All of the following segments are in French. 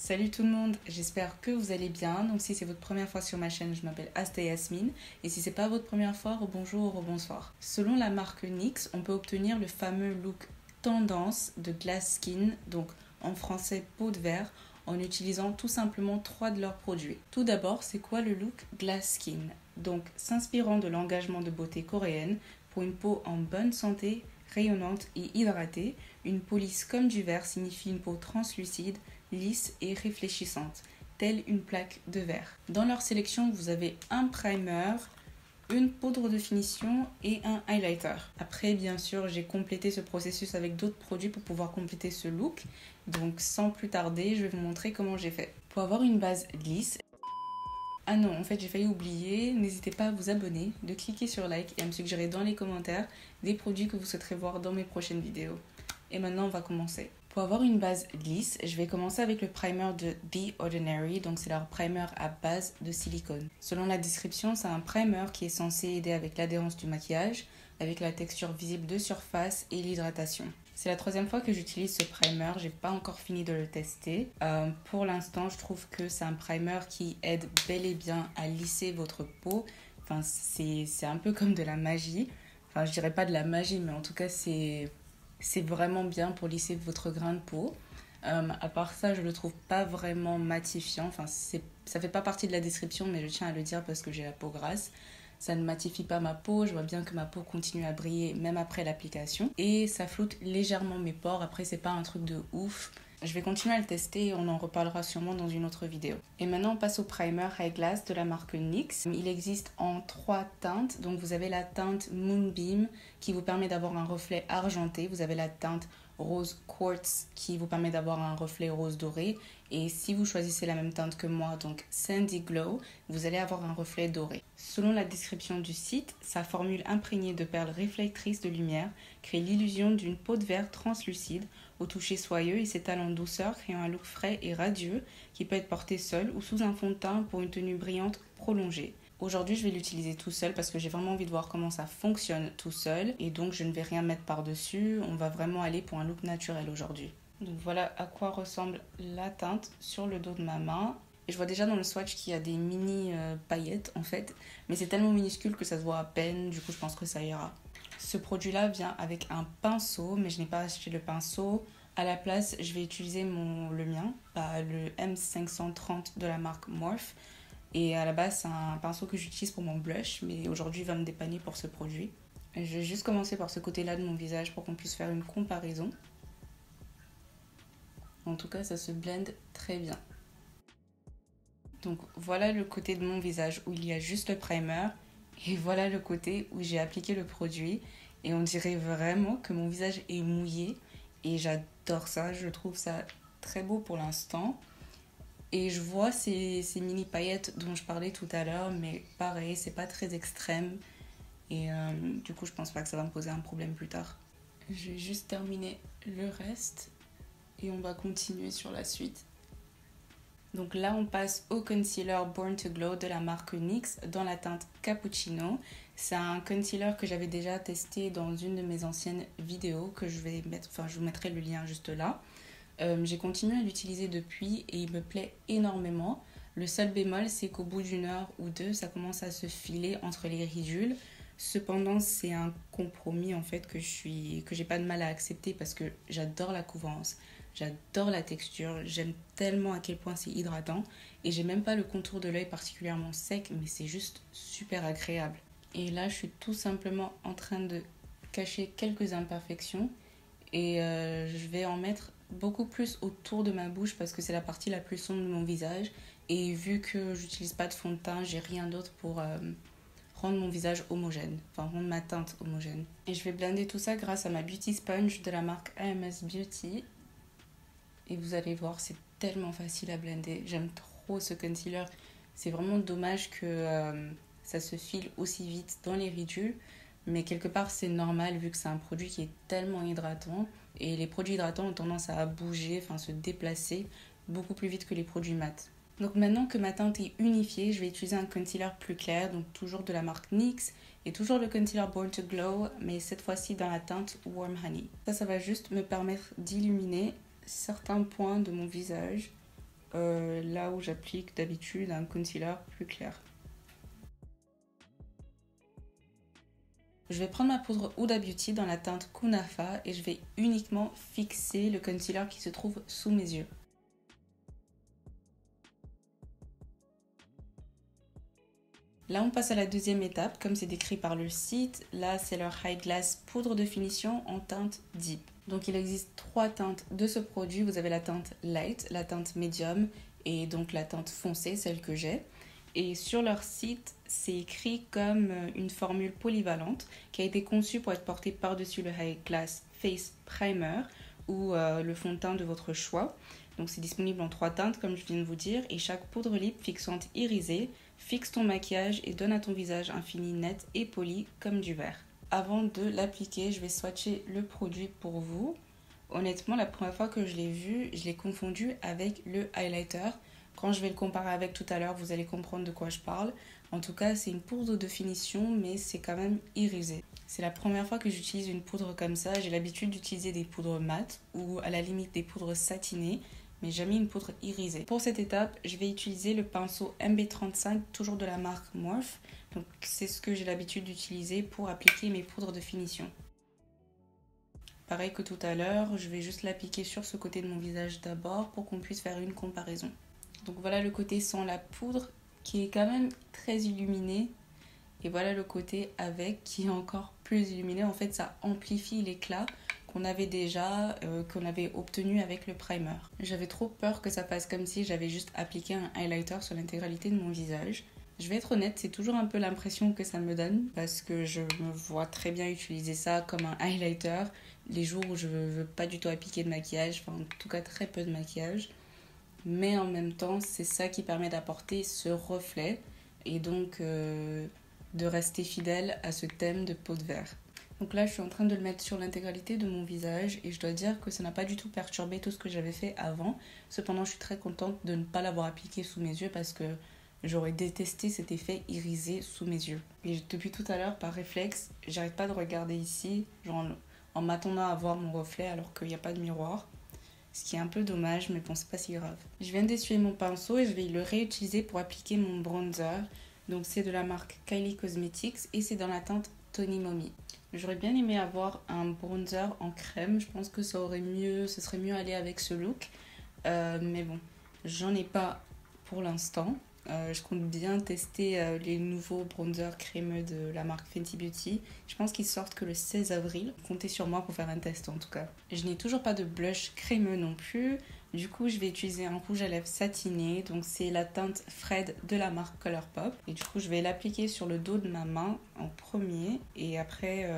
Salut tout le monde, j'espère que vous allez bien. Donc si c'est votre première fois sur ma chaîne, je m'appelle Asta Yasmine. Et si c'est pas votre première fois, bonjour ou bonsoir. Selon la marque NYX, on peut obtenir le fameux look tendance de Glass Skin, donc en français peau de verre, en utilisant tout simplement 3 de leurs produits. Tout d'abord, c'est quoi le look Glass Skin? Donc s'inspirant de l'engagement de beauté coréenne pour une peau en bonne santé, rayonnante et hydratée, une peau lisse comme du verre signifie une peau translucide, lisse et réfléchissante, telle une plaque de verre. Dans leur sélection, vous avez un primer, une poudre de finition et un highlighter. Après, bien sûr, j'ai complété ce processus avec d'autres produits pour pouvoir compléter ce look. Donc, sans plus tarder, je vais vous montrer comment j'ai fait. Pour avoir une base lisse, ah non, en fait, j'ai failli oublier. N'hésitez pas à vous abonner, de cliquer sur like et à me suggérer dans les commentaires des produits que vous souhaiterez voir dans mes prochaines vidéos. Et maintenant, on va commencer. Pour avoir une base lisse, je vais commencer avec le primer de The Ordinary, donc c'est leur primer à base de silicone. Selon la description, c'est un primer qui est censé aider avec l'adhérence du maquillage, avec la texture visible de surface et l'hydratation. C'est la troisième fois que j'utilise ce primer, j'ai pas encore fini de le tester. Pour l'instant, je trouve que c'est un primer qui aide bel et bien à lisser votre peau. Enfin, c'est un peu comme de la magie. Enfin, je dirais pas de la magie, mais en tout cas, c'est vraiment bien pour lisser votre grain de peau. À part ça, je le trouve pas vraiment matifiant. Enfin, ça fait pas partie de la description, mais je tiens à le dire parce que j'ai la peau grasse. Ça ne matifie pas ma peau. Je vois bien que ma peau continue à briller même après l'application. Et ça floute légèrement mes pores. Après, c'est pas un truc de ouf. Je vais continuer à le tester et on en reparlera sûrement dans une autre vidéo. Et maintenant, on passe au primer High Glass de la marque NYX. Il existe en 3 teintes. Donc, vous avez la teinte Moonbeam qui vous permet d'avoir un reflet argenté. Vous avez la teinte Rose Quartz qui vous permet d'avoir un reflet rose doré. Et si vous choisissez la même teinte que moi, donc Sandy Glow, vous allez avoir un reflet doré. Selon la description du site, sa formule imprégnée de perles réflectrices de lumière crée l'illusion d'une peau de verre translucide au toucher soyeux et s'étale en douceur, créant un look frais et radieux qui peut être porté seul ou sous un fond de teint pour une tenue brillante prolongée. Aujourd'hui, je vais l'utiliser tout seul parce que j'ai vraiment envie de voir comment ça fonctionne tout seul et donc je ne vais rien mettre par-dessus. On va vraiment aller pour un look naturel aujourd'hui. Donc voilà à quoi ressemble la teinte sur le dos de ma main. Et je vois déjà dans le swatch qu'il y a des mini paillettes en fait, mais c'est tellement minuscule que ça se voit à peine, du coup je pense que ça ira. Ce produit-là vient avec un pinceau, mais je n'ai pas acheté le pinceau. À la place, je vais utiliser le mien, le M530 de la marque Morphe. Et à la base, c'est un pinceau que j'utilise pour mon blush, mais aujourd'hui, il va me dépanner pour ce produit. Je vais juste commencer par ce côté-là de mon visage pour qu'on puisse faire une comparaison. En tout cas, ça se blende très bien. Donc voilà le côté de mon visage où il y a juste le primer. Et voilà le côté où j'ai appliqué le produit. Et on dirait vraiment que mon visage est mouillé. Et j'adore ça, je trouve ça très beau pour l'instant. Et je vois ces mini paillettes dont je parlais tout à l'heure, mais pareil, c'est pas très extrême. Et du coup, je pense pas que ça va me poser un problème plus tard. Je vais juste terminer le reste et on va continuer sur la suite. Donc là, on passe au concealer Born to Glow de la marque NYX dans la teinte Cappuccino. C'est un concealer que j'avais déjà testé dans une de mes anciennes vidéos que je vais mettre, enfin je vous mettrai le lien juste là. J'ai continué à l'utiliser depuis et il me plaît énormément. Le seul bémol, c'est qu'au bout d'une heure ou deux, ça commence à se filer entre les ridules. Cependant, c'est un compromis en fait que j'ai pas de mal à accepter parce que j'adore la couvrance, j'adore la texture, j'aime tellement à quel point c'est hydratant et j'ai même pas le contour de l'œil particulièrement sec, mais c'est juste super agréable. Et là, je suis tout simplement en train de cacher quelques imperfections et je vais en mettre beaucoup plus autour de ma bouche parce que c'est la partie la plus sombre de mon visage et vu que j'utilise pas de fond de teint, j'ai rien d'autre pour rendre mon visage homogène, enfin rendre ma teinte homogène. Et je vais blender tout ça grâce à ma Beauty Sponge de la marque AMS Beauty. Et vous allez voir, c'est tellement facile à blender. J'aime trop ce concealer. C'est vraiment dommage que ça se file aussi vite dans les ridules. Mais quelque part, c'est normal vu que c'est un produit qui est tellement hydratant. Et les produits hydratants ont tendance à bouger, enfin se déplacer beaucoup plus vite que les produits mat. Donc maintenant que ma teinte est unifiée, je vais utiliser un concealer plus clair, donc toujours de la marque NYX et toujours le concealer Born to Glow, mais cette fois-ci dans la teinte Warm Honey. Ça va juste me permettre d'illuminer certains points de mon visage là où j'applique d'habitude un concealer plus clair. Je vais prendre ma poudre Huda Beauty dans la teinte Kunafa et je vais uniquement fixer le concealer qui se trouve sous mes yeux. Là, on passe à la deuxième étape, comme c'est décrit par le site. Là, c'est leur High Glass poudre de finition en teinte Deep. Donc, il existe 3 teintes de ce produit. Vous avez la teinte Light, la teinte Medium et donc la teinte foncée, celle que j'ai. Et sur leur site, c'est écrit comme une formule polyvalente qui a été conçue pour être portée par-dessus le High Glass Face Primer ou le fond de teint de votre choix. Donc, c'est disponible en 3 teintes, comme je viens de vous dire, et chaque poudre lip fixante irisée fixe ton maquillage et donne à ton visage un fini net et poli comme du verre. Avant de l'appliquer, je vais swatcher le produit pour vous. Honnêtement, la première fois que je l'ai vu, je l'ai confondu avec le highlighter. Quand je vais le comparer avec tout à l'heure, vous allez comprendre de quoi je parle. En tout cas, c'est une poudre de finition, mais c'est quand même irisé. C'est la première fois que j'utilise une poudre comme ça. J'ai l'habitude d'utiliser des poudres mates ou à la limite des poudres satinées, mais jamais une poudre irisée. Pour cette étape, je vais utiliser le pinceau MB35, toujours de la marque Morphe. Donc c'est ce que j'ai l'habitude d'utiliser pour appliquer mes poudres de finition. Pareil que tout à l'heure, je vais juste l'appliquer sur ce côté de mon visage d'abord pour qu'on puisse faire une comparaison. Donc voilà le côté sans la poudre qui est quand même très illuminé. Et voilà le côté avec qui est encore plus illuminé. En fait, ça amplifie l'éclat qu'on avait déjà, qu'on avait obtenu avec le primer. J'avais trop peur que ça passe comme si j'avais juste appliqué un highlighter sur l'intégralité de mon visage. Je vais être honnête, c'est toujours un peu l'impression que ça me donne parce que je me vois très bien utiliser ça comme un highlighter les jours où je veux pas du tout appliquer de maquillage, enfin en tout cas très peu de maquillage. Mais en même temps, c'est ça qui permet d'apporter ce reflet et donc de rester fidèle à ce thème de peau de verre. Donc là, je suis en train de le mettre sur l'intégralité de mon visage et je dois dire que ça n'a pas du tout perturbé tout ce que j'avais fait avant. Cependant, je suis très contente de ne pas l'avoir appliqué sous mes yeux parce que j'aurais détesté cet effet irisé sous mes yeux. Et depuis tout à l'heure, par réflexe, j'arrête pas de regarder ici, genre en m'attendant à voir mon reflet alors qu'il n'y a pas de miroir. Ce qui est un peu dommage, mais bon, c'est pas si grave. Je viens d'essuyer mon pinceau et je vais le réutiliser pour appliquer mon bronzer. Donc c'est de la marque Kylie Cosmetics et c'est dans la teinte Tony Mommy. J'aurais bien aimé avoir un bronzer en crème. Je pense que ça serait mieux aller avec ce look. Mais bon, j'en ai pas pour l'instant. Je compte bien tester les nouveaux bronzers crémeux de la marque Fenty Beauty. Je pense qu'ils sortent que le 16 avril. Comptez sur moi pour faire un test en tout cas. Je n'ai toujours pas de blush crémeux non plus. Du coup, je vais utiliser un rouge à lèvres satiné. Donc, c'est la teinte Fred de la marque Colourpop. Et du coup, je vais l'appliquer sur le dos de ma main en premier. Et après,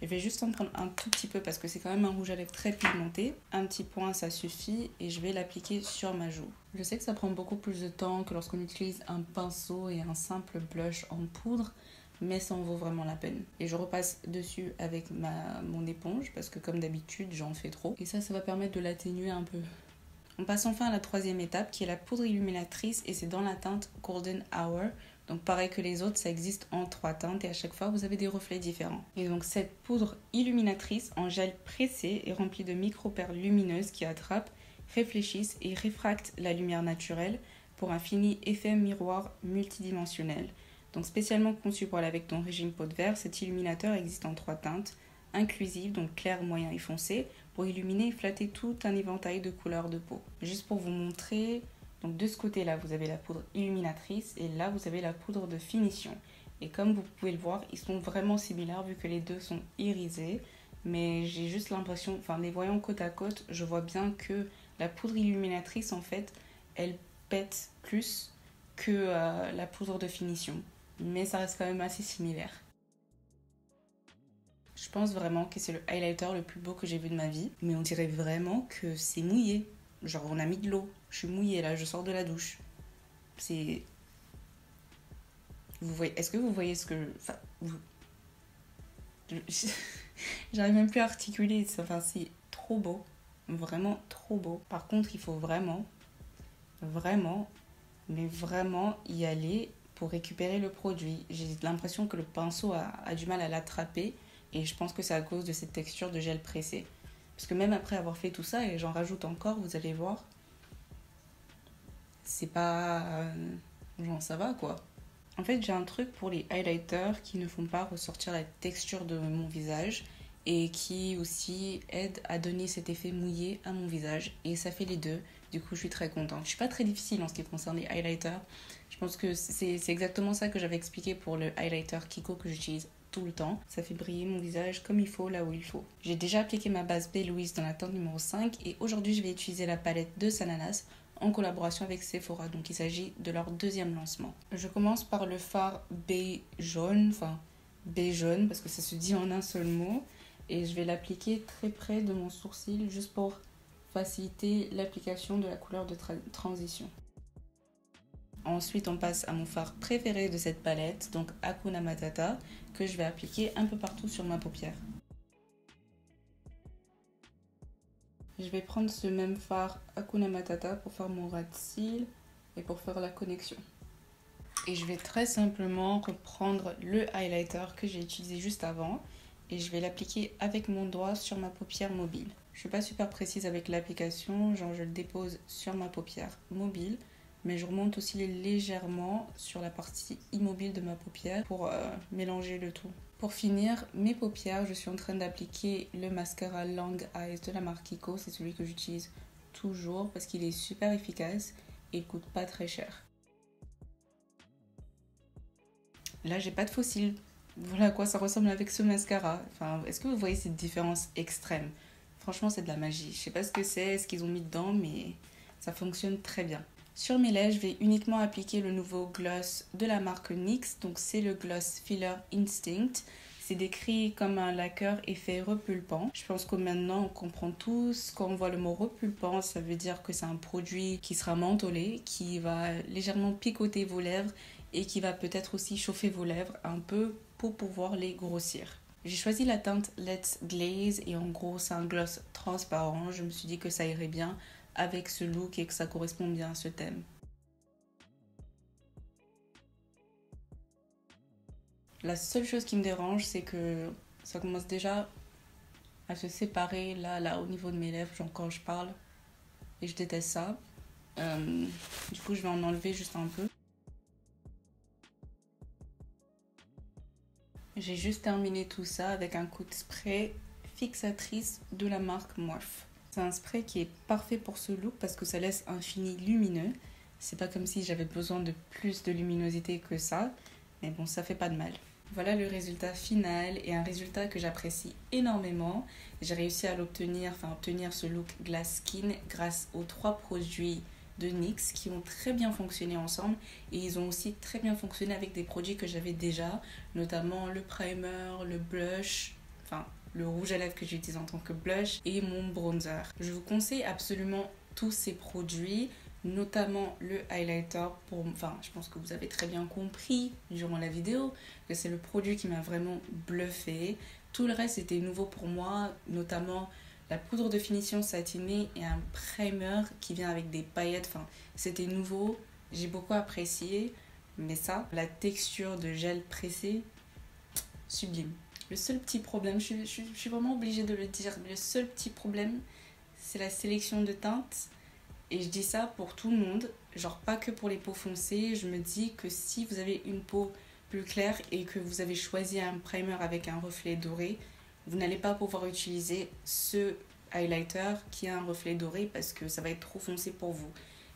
je vais juste en prendre un tout petit peu parce que c'est quand même un rouge à lèvres très pigmenté. Un petit point, ça suffit. Et je vais l'appliquer sur ma joue. Je sais que ça prend beaucoup plus de temps que lorsqu'on utilise un pinceau et un simple blush en poudre. Mais ça en vaut vraiment la peine. Et je repasse dessus avec mon éponge parce que comme d'habitude, j'en fais trop. Et ça va permettre de l'atténuer un peu. On passe enfin à la troisième étape qui est la poudre illuminatrice et c'est dans la teinte Golden Hour. Donc pareil que les autres, ça existe en 3 teintes et à chaque fois vous avez des reflets différents. Et donc cette poudre illuminatrice en gel pressé est remplie de micro-perles lumineuses qui attrapent, réfléchissent et réfractent la lumière naturelle pour un fini effet miroir multidimensionnel. Donc spécialement conçu pour aller avec ton régime peau de verre, cet illuminateur existe en 3 teintes inclusive, donc clair, moyen et foncé, pour illuminer et flatter tout un éventail de couleurs de peau. Juste pour vous montrer, donc de ce côté-là, vous avez la poudre illuminatrice et là, vous avez la poudre de finition. Et comme vous pouvez le voir, ils sont vraiment similaires vu que les deux sont irisés. Mais j'ai juste l'impression, enfin les voyant côte à côte, je vois bien que la poudre illuminatrice, en fait, elle pète plus que la poudre de finition. Mais ça reste quand même assez similaire. Je pense vraiment que c'est le highlighter le plus beau que j'ai vu de ma vie. Mais on dirait vraiment que c'est mouillé. Genre on a mis de l'eau. Je suis mouillée là, je sors de la douche. C'est... Vous voyez... Est-ce que vous voyez ce que... Enfin... J'arrive même plus à articuler. Enfin, c'est trop beau. Vraiment trop beau. Par contre, il faut vraiment, mais vraiment y aller pour récupérer le produit. J'ai l'impression que le pinceau a du mal à l'attraper. Et je pense que c'est à cause de cette texture de gel pressé. Parce que même après avoir fait tout ça, et j'en rajoute encore, vous allez voir, c'est pas... genre ça va quoi. En fait, j'ai un truc pour les highlighters qui ne font pas ressortir la texture de mon visage et qui aussi aident à donner cet effet mouillé à mon visage. Et ça fait les deux. Du coup, je suis très contente. Je suis pas très difficile en ce qui concerne les highlighters. Je pense que c'est exactement ça que j'avais expliqué pour le highlighter Kiko que j'utilise tout le temps. Ça fait briller mon visage comme il faut, là où il faut. J'ai déjà appliqué ma base B. Louise dans la teinte numéro 5 et aujourd'hui, je vais utiliser la palette de Sananas en collaboration avec Sephora. Donc il s'agit de leur deuxième lancement. Je commence par le fard baie jaune, enfin baie jaune parce que ça se dit en un seul mot. Et je vais l'appliquer très près de mon sourcil juste pour faciliter l'application de la couleur de transition. Ensuite, on passe à mon fard préféré de cette palette, donc Hakuna Matata, que je vais appliquer un peu partout sur ma paupière. Je vais prendre ce même fard Hakuna Matata pour faire mon ras de cils et pour faire la connexion. Et je vais très simplement reprendre le highlighter que j'ai utilisé juste avant et je vais l'appliquer avec mon doigt sur ma paupière mobile. Je ne suis pas super précise avec l'application, genre je le dépose sur ma paupière mobile, mais je remonte aussi légèrement sur la partie immobile de ma paupière pour mélanger le tout. Pour finir, mes paupières, je suis en train d'appliquer le mascara Long Eyes de la marque Kiko. C'est celui que j'utilise toujours parce qu'il est super efficace et il coûte pas très cher. Là, j'ai pas de faux cils. Voilà à quoi ça ressemble avec ce mascara. Enfin, est-ce que vous voyez cette différence extrême? Franchement, c'est de la magie. Je sais pas ce que c'est, ce qu'ils ont mis dedans, mais ça fonctionne très bien. Sur mes lèvres, je vais uniquement appliquer le nouveau gloss de la marque NYX. Donc, c'est le Gloss Filler Instinct. C'est décrit comme un lacquer effet repulpant. Je pense que maintenant, on comprend tous. Quand on voit le mot repulpant, ça veut dire que c'est un produit qui sera mentholé, qui va légèrement picoter vos lèvres et qui va peut-être aussi chauffer vos lèvres un peu pour pouvoir les grossir. J'ai choisi la teinte Let's Glaze et en gros c'est un gloss transparent. Je me suis dit que ça irait bien avec ce look et que ça correspond bien à ce thème. La seule chose qui me dérange, c'est que ça commence déjà à se séparer là au niveau de mes lèvres, genre quand je parle, et je déteste ça. Du coup je vais en enlever juste un peu. J'ai juste terminé tout ça avec un coup de spray fixatrice de la marque Morphe. C'est un spray qui est parfait pour ce look parce que ça laisse un fini lumineux. C'est pas comme si j'avais besoin de plus de luminosité que ça, mais bon, ça fait pas de mal. Voilà le résultat final et un résultat que j'apprécie énormément. J'ai réussi à l'obtenir, obtenir ce look Glass Skin grâce aux 3 produits de NYX qui ont très bien fonctionné ensemble et ils ont aussi très bien fonctionné avec des produits que j'avais déjà, notamment le primer, le blush, le rouge à lèvres que j'utilise en tant que blush et mon bronzer. Je vous conseille absolument tous ces produits, notamment le highlighter je pense que vous avez très bien compris durant la vidéo que c'est le produit qui m'a vraiment bluffé. Tout le reste était nouveau pour moi, notamment la poudre de finition satinée et un primer qui vient avec des paillettes. C'était nouveau, j'ai beaucoup apprécié. Mais ça, la texture de gel pressé, sublime. Le seul petit problème, je suis vraiment obligée de le dire, mais le seul petit problème, c'est la sélection de teintes. Et je dis ça pour tout le monde, genre pas que pour les peaux foncées. Je me dis que si vous avez une peau plus claire et que vous avez choisi un primer avec un reflet doré, vous n'allez pas pouvoir utiliser ce highlighter qui a un reflet doré parce que ça va être trop foncé pour vous.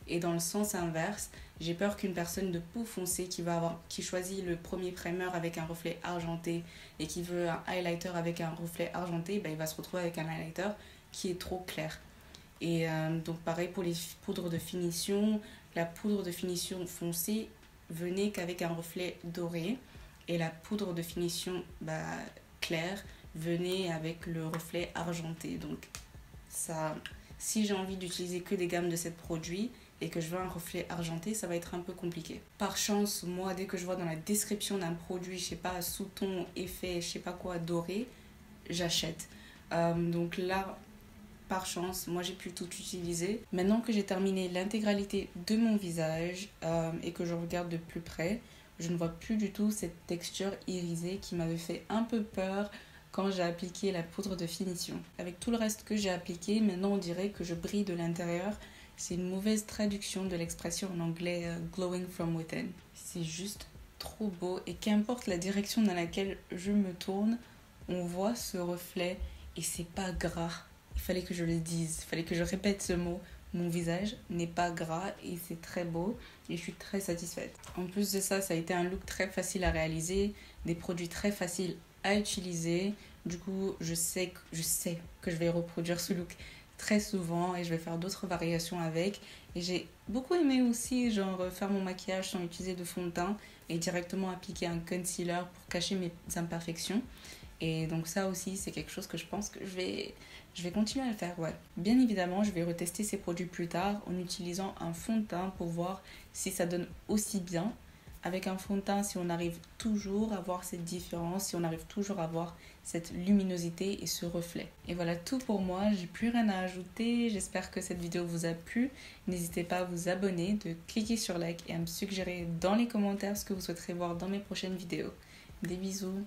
Et dans le sens inverse, j'ai peur qu'une personne de peau foncée qui choisit le premier primer avec un reflet argenté et qui veut un highlighter avec un reflet argenté, il va se retrouver avec un highlighter qui est trop clair. Et donc pareil pour les poudres de finition, la poudre de finition foncée venait qu'avec un reflet doré et la poudre de finition claire venait avec le reflet argenté. Donc ça, si j'ai envie d'utiliser que des gammes de ces produits et que je veux un reflet argenté, ça va être un peu compliqué. Par chance, moi, dès que je vois dans la description d'un produit, je sais pas, sous-ton, effet, je sais pas quoi, doré, j'achète. Donc là, par chance, moi j'ai pu tout utiliser. Maintenant que j'ai terminé l'intégralité de mon visage et que je regarde de plus près, je ne vois plus du tout cette texture irisée qui m'avait fait un peu peur quand j'ai appliqué la poudre de finition. Avec tout le reste que j'ai appliqué, maintenant on dirait que je brille de l'intérieur. C'est une mauvaise traduction de l'expression en anglais glowing from within. C'est juste trop beau et qu'importe la direction dans laquelle je me tourne, on voit ce reflet et c'est pas gras. Il fallait que je le dise, il fallait que je répète ce mot. Mon visage n'est pas gras et c'est très beau et je suis très satisfaite. En plus de ça, ça a été un look très facile à réaliser, des produits très faciles à utiliser. Du coup, je sais que je vais reproduire ce look très souvent et je vais faire d'autres variations avec. Et j'ai beaucoup aimé aussi faire mon maquillage sans utiliser de fond de teint et directement appliquer un concealer pour cacher mes imperfections. Et donc ça aussi, c'est quelque chose que je pense que je vais continuer à le faire, ouais. Bien évidemment, je vais retester ces produits plus tard en utilisant un fond de teint pour voir si ça donne aussi bien. Avec un fond de teint, si on arrive toujours à voir cette différence, si on arrive toujours à voir cette luminosité et ce reflet. Et voilà tout pour moi, j'ai plus rien à ajouter. J'espère que cette vidéo vous a plu. N'hésitez pas à vous abonner, de cliquer sur like et à me suggérer dans les commentaires ce que vous souhaiterez voir dans mes prochaines vidéos. Des bisous.